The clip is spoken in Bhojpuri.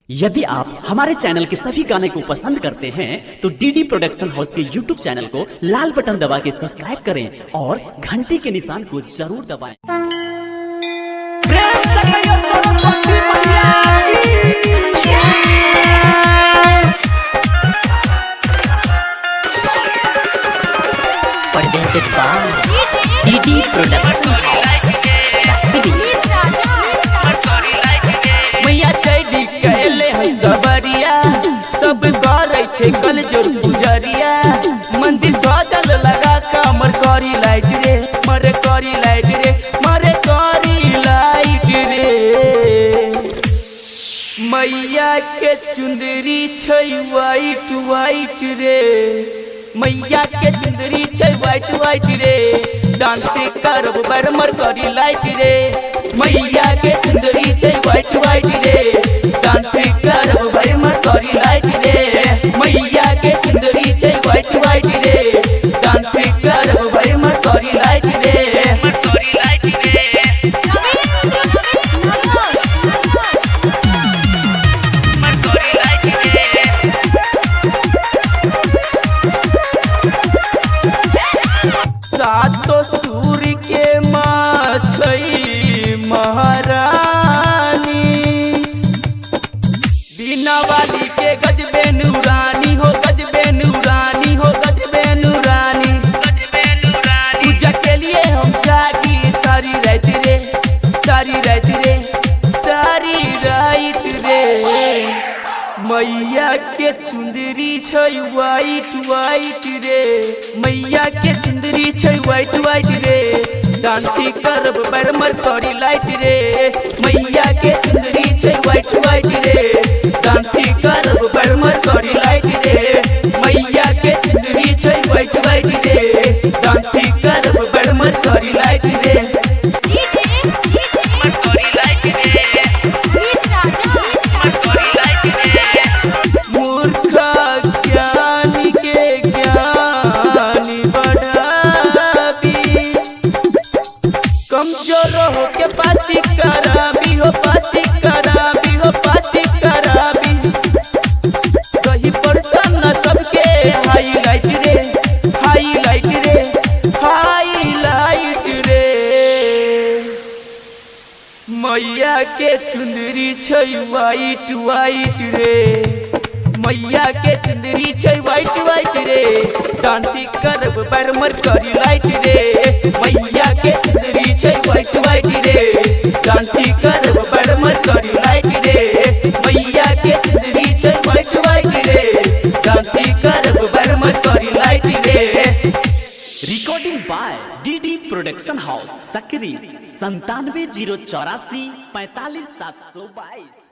यदि आप हमारे चैनल के सभी गाने को पसंद करते हैं तो डीडी प्रोडक्शन हाउस के यूट्यूब चैनल को लाल बटन दबा के सब्सक्राइब करें और घंटी के निशान को जरूर दबाएं। Presented by DD Production House, Sakri. मैया चैडी कहले है सबरिया सब करे छे कल जोर गुजरिया मंदिर सजल लगा कमर करी लाइट रे मरे करी लाइट रे मरे करी लाइट रे मैया के चुंदरी छै वाइट वाइट रे मैया के चुंदरी छै वाइट वाइट रे डांस करब बरमर करी लाइट रे मैया के चुंदरी छै वाइट वाइट रे डांस करब बरमर करी लाइट रे मैया के चुंदरी छै वाइट वाइट रे डांस करब बरमर करी लाइट रे करी लाइट रे सातो सूर्य के माँ छै महारानी बिना वाली के गजबे नूरानी हो गजबे नूरानी हो गजबे नूरानी पूजा के लिए हम जागी सारी रात रे सारी रात रे सारी रात रे मैया के चुंदरी छै वाइट वाइट रे मैया के चुंदरी छै वाइट वाइट रे डांसी करब बरमर करी लाइट रे मैया के चुंदरी छै वाइट वाइट रे डांसी करब बरमर करी लाइट रे मैया के चुंदरी छै वाइट वाइट रे डांसी करब बरमर करी लाइट रे कमजोर हो के पासी कराबी हो पासी कराबी हो पासी कराबी कहीं परेशान न सबके हाईलाइट रे हाईलाइट रे हाईलाइट रे मैया के चुंदरी छै वाइट वाइट रे मैया के चुंदरी छै वाइट वाइट रे डांसी करब बरमर करी लाइट रे मैया के चुंदरी छै वाइट वाइट रे डांसी करब बरमर करी लाइट रे मैया के चुंदरी छै वाइट वाइट रे डांसी करब बरमर करी लाइट रे। Recording by DD production house Sakri 97 084 45 722।